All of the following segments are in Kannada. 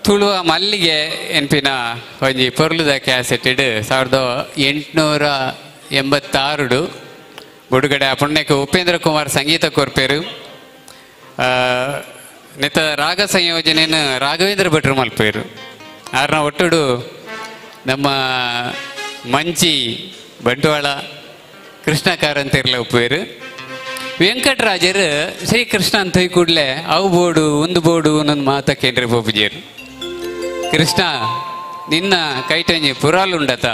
ತುಳುವ ಮಲ್ಲಿಗೆ ಎನ್ಪಿನ ಒಂಜಿ ಪೊರ್ಲುದ ಕ್ಯಾಸೆಟ್ 1886 ಬುಡುಗಡೆ ಪುಣ್ಯಕ್ಕೆ ಉಪೇಂದ್ರ ಕುಮಾರ್ ಸಂಗೀತ ಕೊರ್ಪೇರು. ನೆತ್ತ ರಾಗ ಸಂಯೋಜನೆಯನ್ನು ರಾಘವೇಂದ್ರ ಭಟ್ರು ಮಲ್ಪೇರು. ಆರ್ನ ಒಟ್ಟುಡು ನಮ್ಮ ಮಂಚಿ ಬಂಟ್ವಾಳ ಕೃಷ್ಣ ಕಾರಂತೇರ್ಲ ಉಪ್ಪೇರು. ವೆಂಕಟರಾಜರು ಶ್ರೀಕೃಷ್ಣ ಅಂತ ಕೂಡಲೇ ಅವು ಬೋಡು ಒಂದು ಬೋಡು ಒಂದೊಂದು ಮಾತ ಕೇಂದ್ರ ಬೋಪುಜೇರು. ಕೃಷ್ಣ ನಿನ್ನ ಕೈಟೊಂಜಿ ಪುರಾಲುಂಡತ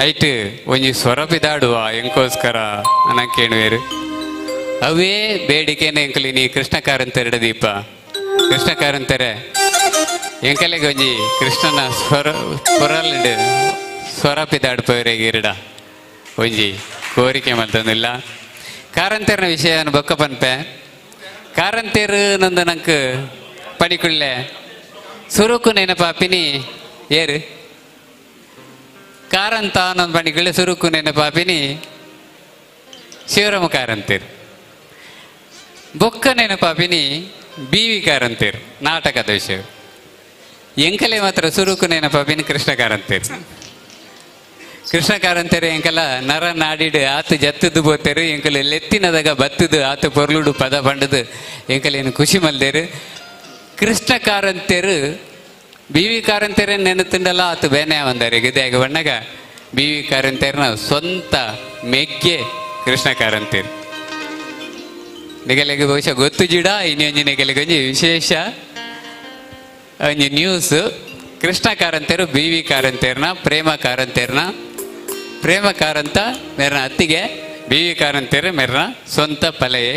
ಐಟ್ ಒಂಜಿ ಸ್ವರಪಿದಾಡುವ ಎಂಕೋಸ್ಕರ ಅನ್ನ ಕೇಳುವೇರು. ಅವೇ ಬೇಡಿಕೆನ ಎಂಕಲಿ ನೀ ಕೃಷ್ಣ ಕಾರಂತೆರಡ ದೀಪ ಕೃಷ್ಣ ಕಾರಂತೆರೆ ಎಂಕಲೆಗೆ ಒಂಜಿ ಕೃಷ್ಣನ ಪುರಾಲುಂಡು ಸ್ವರಪಿದಾಡ್ಪವರೆಗಿರಡ ಒಂಜಿ ಕೋರಿಕೆ ಮಲ್ತಂದಿಲ್ಲ. ಕಾರಂತೇರ್ನ ವಿಷಯ ಬೊಕ್ಕ ಪನ್ಪೆ ಕಾರಂತೇರು ನಂದು ನಂಗೆ ಪಡಿಕೊಳ್ಳೆ ಸುರುಕು ನೆನಪಾಪಿನಿ ಏರು ಕಾರಂತ ಅನ್ನೊಂದು ಪಣಿಕೊಳ್ಳೆ ಸುರುಕು ನೆನಪಾಪಿನಿ ಶಿವರಾಮ ಕಾರಂತೇರು. ಬೊಕ್ಕ ನೆನಪಾಪಿನಿ BV ಕಾರಂತೇರು ನಾಟಕದ ವಿಷಯ. ಎಂಕಲೆ ಮಾತ್ರ ಸುರುಕು ನೆನಪಾಪಿನಿ ಕೃಷ್ಣ ಕಾರಂತೇರು. ಕೃಷ್ಣ ಕಾರಂತೇರು ಎಂಕಲ ನರ ನಾಡಿಡು ಆತು ಜತ್ತದು ಬೋತೇರು ಎಂಕಲು ಲೆತ್ತಿನದಾಗ ಬತ್ತದು ಆತು ಪೊರ್ಲುಡು ಪದ ಪಂಡದು ಎಂಕಲೇನು ಖುಷಿ ಮಲ್ದೇರು. ಕೃಷ್ಣ ಕಾರಂತೇರು BV ಕಾರಂತೇರು ನೆನತುಂಡಲ್ಲ ಆತು ಬೇನೆ ಬಂದಾರೆ ಗಿದ್ದಾಗ ಬಣ್ಣಗ BV ಕಾರಂತೇರ್ನ ಸ್ವಂತ ಮೆಗ್ಗೆ ಕೃಷ್ಣ ಕಾರಂತೇರು. ನಿಗಲಿಗೆ ಬಹುಶಃ ಗೊತ್ತು ಜಿಡ ಇನ್ನೊಂಜಿ ನಿಗಲಿಗೆ ಒಂಜಿ ವಿಶೇಷ ಒಂಜಿ ನ್ಯೂಸ್. ಕೃಷ್ಣ ಕಾರಂತೇರು BV ಕಾರಂತೇರ್ನ ಪ್ರೇಮ ಕಾರಂತ ಮೇರ್ನ ಅತ್ತಿಗೆ BV ಕಾರಂತೇರು ಮೇರ್ನ ಸ್ವಂತ ಪಲೆಯೇ.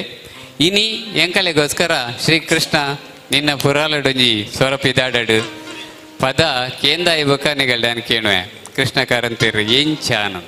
ಇನಿ ಎಂಕಲೆಗೋಸ್ಕರ ಶ್ರೀಕೃಷ್ಣ ನಿನ್ನ ಪುರಾಲಡೊಂಜಿ ಸ್ವರಪಿದಾಡಡು ಪದ ಕೇಂದಾಯಿ ಬೊಕ್ಕನಿಗಲ್ಡಾನ್ ಕೇಳುವೆ ಕೃಷ್ಣ ಕಾರಂತೇರು ಎಂಚಾನು.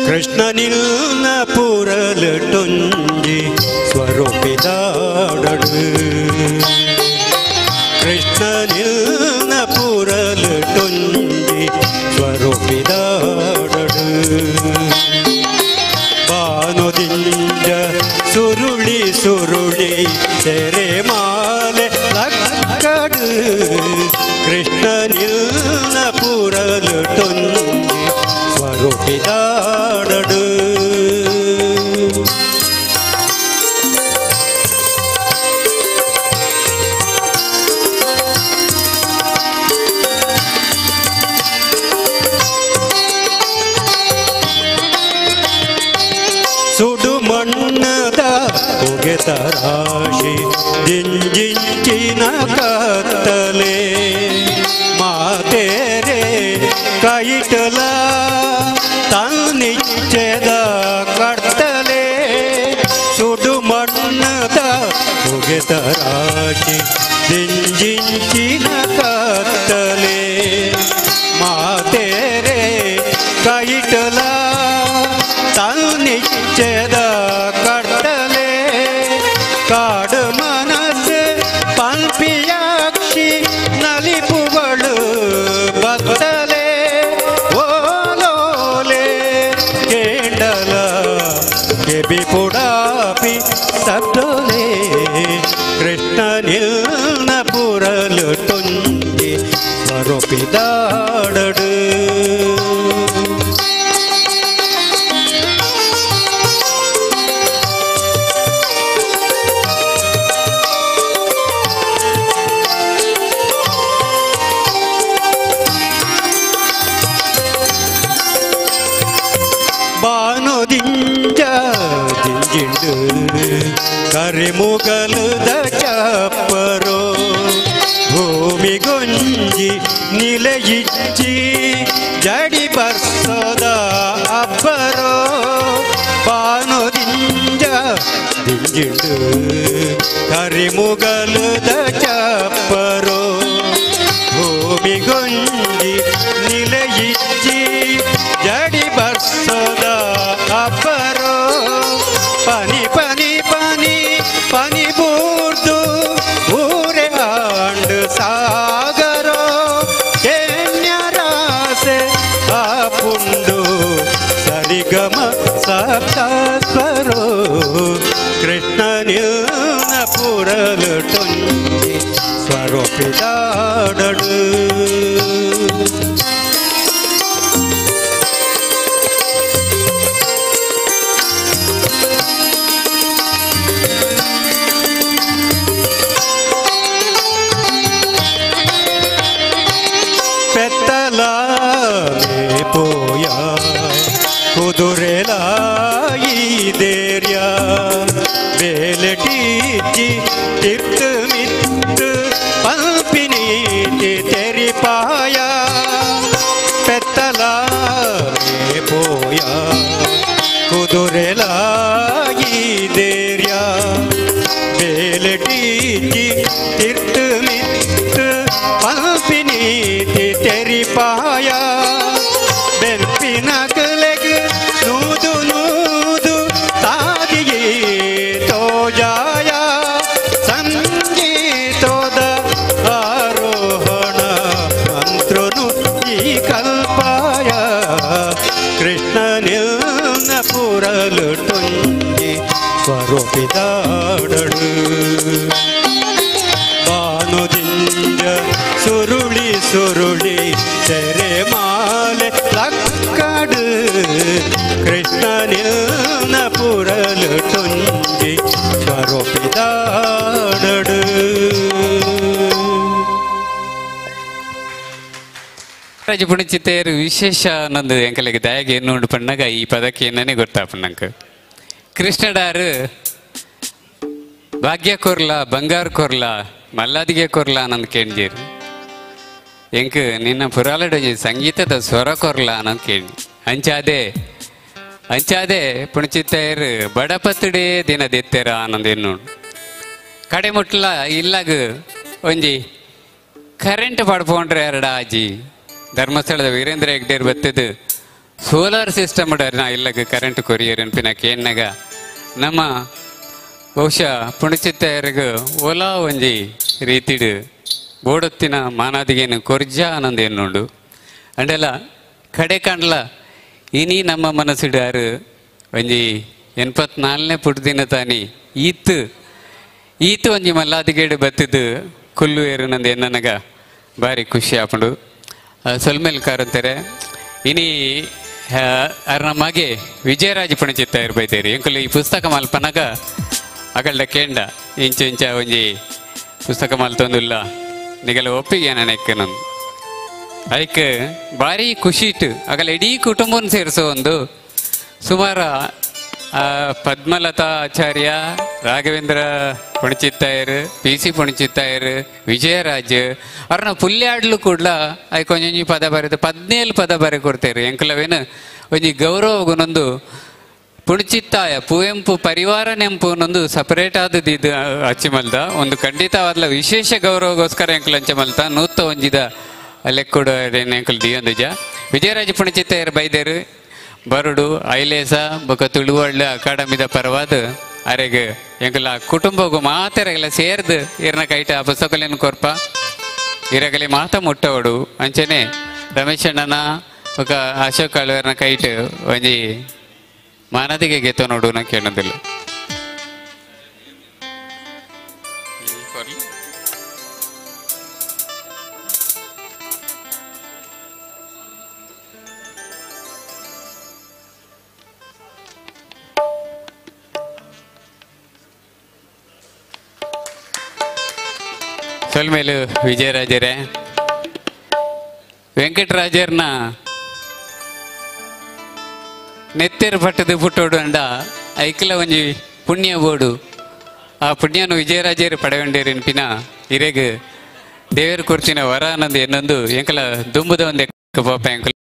ಕೃಷ್ಣನಿಲ್ನ ಪುರಲಟೊಂಜಿ ಸ್ವರೂಪಿದಾಡಡು ಕೃಷ್ಣನಿಲ್ನ ಪುರಲಟೊಂಜಿ ಸ್ವರೂಪಿದಾಡಡು ಬಾನುದಿಂಜ ಸುರುಳಿ ಸುರುಳಿ ತೆರೆ ಮಾಲೆ ಲಕ್ಕಡು ಕೃಷ್ಣನಿಲ್ನ ಪುರಲಟೊಂಜಿ ಸ್ವರೂಪಿದಾಡಡು ಸುಡು ಮಣ್ಣದ ಹೊಗೆ ತರಾಶಿ ಜಿಂಜಿಂಚಿನ ಕತ್ತಲೆ ಮಾತೇರೆ ಕೈಟಲ ತನ್ನಿಚ್ಚೆದ ಕತ್ತಲೆ ಸುಡು ಮಣ್ಣದ ಹೊಗೆ ತರಾಶಿ ಜಿಂಜಿಂಚಿನ ಕತ್ತಲೆ ಮಾತೇರೆ ಕೈಟಲ ತನ್ನಿಚ್ಚೆದ ಕತ್ತಲೆ ಕಾಡು ಮನಸ್ಸು ಪಂಪಿಯಾಕ್ಷಿ ನಲಿಪುಗಳು ಬತ್ತಲೆ ಓಲೋಲೆ ಕೇಂಡಲ ಕೆಬಿ ಪುಡಾಪಿ ಸಬ್ಡೋಲೆ ಕೃಷ್ಣ ನಿಲ್ನ ಪುರಲು ತುಂಜಿ ಸ್ವರೂಪಿದಾಡಡು ಕರಿಮುಗಲದ ಚಪ್ಪರೋ ಭೂಮಿಗೊಂಜಿ ನಿಲೆಯಿಚ್ಚಿ ಜಡಿ ಬರ್ಸದ ಅಬ್ಬರೋ ಪಾನೋದಿಂಜ ದಿಂಜಿಡು ಕರಿಮುಗಲದ ಚಪ್ಪರೋ ಭೂಮಿಗೊಂಜಿ ನಿಲೆಯಿಚ್ಚಿ ಜಡಿ ಬರ್ಸದ ಅಬ್ಬರೋ ಪನಿ ಪನಿ ಪನಿ ಪನಿ ಬೂರ್ದು ಊರೆ ಆಂಡು ಸಾಗರೋ ಕೆನ್ಯರಾಸೆ ಆಪುಂಡು ಸರಿಗಮ ಸಪ್ತಸ್ವರೋ ಕೃಷ್ಣ ನಿಲ್ನ ಪುರಲು ಟೊಂಜಿ ಸ್ವರೂಪಿದಾಡಡು పోయా కుదురెలా ఈ దేర్య వేలటిచ్చి తిర్తు మిత్తు పంపినీటి తెరిపాయా పెత్తలా పోయా కుదురెలా ఈ దేర్య వేలటిచ్చి తిర్తు మిత్తు పంపినీటి తెరిపాయా ಬೆಲ್ಪಿನಗಲೆಗೆ ನೂದು ನೂದು ತಾಗಿಯೇ ತೋಜಾಯ ಸಂಗೀತದ ಆರೋಹಣ ಮಂತ್ರನು ಈ ಕಲ್ಪಾಯ ಕೃಷ್ಣ ನಿಲ್ನ ಪುರಲು ಟೊಂಜಿ ಸ್ವರೂಪಿದಾಡಡು ಬಾನುದಿಂಜ ಸುರುಳಿ ಸುರುಳಿ ತೆರೆ ಮಾಲೆ ಲಕ್ಕಡು ಕೃಷ್ಣ ನಿಲ್ನ ಪುರಲು ಟೊಂಜಿ ಸ್ವರೂಪಿದಾಡಡು ರಾಜಪುಣಿಚಿತ್ತೇರು ವಿಶೇಷ ಅನ್ನೊಂದು ಎಂಕಲಿಗೆ ದಯಗೆ ಎನ್ನುಂಡು ಪಣ್ಣಾಗ ಈ ಪದಕ್ಕೆ ಏನನೇ ಗೊತ್ತಾಪಣ್ಣಂಕ ಕೃಷ್ಣಡಾರು ಭಾಗ್ಯ ಕೊರ್ಲ ಬಂಗಾರ ಕೊರ್ಲ ಮಲ್ಲಾದಿಗೆ ಕೊರ್ಲ ಅನ್ನೊಂದು ಕೇಳಿಜೇರು ಎಂಕ್ ನಿನ್ನ ಪುರಾಲಡ ಸಂಗೀತದ ಸ್ವರ ಕೊರ್ಲ ಅನ್ನೋದು ಕೇಳಿ ಅಂಚಾದೆ ಪುಣಚಿತ್ತೇರು ಬಡಪತ್ತಡೆ ದಿನ ದೆತ್ತೆರ ಅನ್ನೊಂದು ಎನ್ನು ಕಡೆ ಮುಟ್ಲ ಇಲ್ಲಾಗ ಒಂಜಿ ಕರೆಂಟ್ ಪಡ್ಕೊಂಡ್ರೆ ಎರಡ ಆಜಿ ಧರ್ಮಸ್ಥಳದ ವೀರೇಂದ್ರ ಹೆಗ್ಡೇರ್ ಬತ್ತದು ಸೋಲಾರ್ ಸಿಸ್ಟಮ್ ನಾ ಇಲ್ಲಾಗ ಕರೆಂಟ್ ಕೊರಿಯರ್ ಅನ್ಪಿನ ಕೇನ್ನಾಗ ನಮ್ಮ ಬಹುಶಃ ಪುಣಚಿತ್ತೇರಿಗೆ ಓಲಾ ಒಂಜಿ ರೀತಿಡು ಬೋಡೊತ್ತಿನ ಮಾನಾದಿಗೇನು ಕೊರ್ಜ ಅನ್ನೊಂದು ಎನ್ನುಂಡು ಅಂಡೆಲ್ಲ ಕಡೆ ಕಾಣ್ಲ ಇನಿ ನಮ್ಮ ಮನಸ್ಸಿಡಾರು ಒಂಜಿ 84ನೇ ಪುಟ್ಟದಿನ ತಾನಿ ಈತು ಒಂಜಿ ಮಲ್ಲಾದಿಗೇಡು ಬತ್ತಿದ್ದು ಕುಲ್ಲು ಏರು ನಂದು ಎನ್ನನಗ ಭಾರಿ ಖುಷಿ ಆಪುಂಡು ಸೊಲ್ಮೇಲ್ ಕಾರಂತಾರೆ ಇನಿ ನಮಗೆ ವಿಜಯರಾಜ ಪುಣಚಿತ್ತ ಇರ್ಬೈತೇರಿ ಎಂಕುಲು ಈ ಪುಸ್ತಕ ಮಲ್ಪನಾಗ ಅಗಲ್ಡ ಕೇಂಡ ಇಂಚ ಒಂಜಿ ಪುಸ್ತಕ ಮಲ್ತೊಂದುಲ್ಲ ನಿಗಲ ಒಪ್ಪಿಗೆ ನನಕ್ಕೆ ಅದಕ್ಕೆ ಭಾರಿ ಖುಷಿ ಇಟ್ಟು ಆಗಲ್ಲ ಇಡೀ ಕುಟುಂಬನ ಸೇರಿಸೋ ಒಂದು ಸುಮಾರು ಪದ್ಮಲತಾ ಆಚಾರ್ಯ ರಾಘವೇಂದ್ರ ಪುಣಚಿತ್ತಾಯರು PC ಪುಣಚಿತ್ತಾಯರು ವಿಜಯರಾಜ್ ಅವ್ರನ್ನ ಪುಲ್ಯಾಡ್ಲು ಕೂಡ ಅದಕ್ಕೆ ಒಂಜೊಂಜಿ ಪದ ಬರೆದು 17 ಪದ ಬರೆ ಕೊಡ್ತೇರು ಎಂಕಲವೇನು ಒಂಜಿ ಗೌರವಗುನೊಂದು ಪುಣಚಿತ್ತಾಯ ಕುವೆಂಪು ಪರಿವಾರ ನೆಂಪು ಅನ್ನೊಂದು ಸಪರೇಟ್ ಆದದ್ದು ಇದು ಅಚ್ಚಿಮಲ್ದ ಒಂದು ಖಂಡಿತವಾದ ವಿಶೇಷ ಗೌರವಗೋಸ್ಕರ ಎಂಕಲ್ ಅಂಚಮಲ್ತ ನೂತ ಒಂಜಿದ ಲೆಕ್ಕುಡ ಎಂಕಲ್ ದಿಯೊಂದುಜ ವಿಜಯರಾಜ ಪುಣಚಿತ್ತಾಯರು ಬೈದೇರು ಬರುಡು ಐಲೇಸ ಬೊಕ ತುಳುವಳ್ಳ ಅಕಾಡೆಮಿದ ಪರವಾದ ಅರೆಗೆ ಎಂಕಲ ಕುಟುಂಬಗೂ ಮಾತೆರಗೆಲ್ಲ ಸೇರ್ದು ಇರ್ನ ಕೈಟ ಆ ಪುಸ್ತಕಲೇನು ಕೊರ್ಪ ಇರಗಲಿ ಮಾತ ಮುಟ್ಟವಡು ಅಂಚನೆ ರಮೇಶ್ ಅಣ್ಣನ ಬೊಕ ಅಶೋಕ್ ಅಳ್ವೇರ್ನ ಕೈಟ್ ಒಂಜಿ ಮಾನದಿಗೆ ಗೆತ್ತ ನೋಡು ನಾ ಕೇಳೋದಿಲ್ಲ ಸೊಲ್ಮೇಲು ವಿಜಯರಾಜರೇ ವೆಂಕಟರಾಜರ್ನ ನೆತ್ತೆರು ಪಟ್ಟದು ಪುಟ್ಟೋಡು ಅಂಡ ಐಕ್ಲ ಒಂಜಿ ಪುಣ್ಯ ಬೋಡು ಆ ಪುಣ್ಯನು ವಿಜಯರಾಜೇರು ಪಡೆಯೊಂಡೇರಿನ ಇರೆಗ್ ದೇವರು ಕೊರ್ಚಿನ ವರ ಅನ್ನೊಂದು ಎನ್ನೊಂದು ಎಂಕಲ ದುಂಬುದ ಒಂದು ಪೋಪ ಎಂಕಲು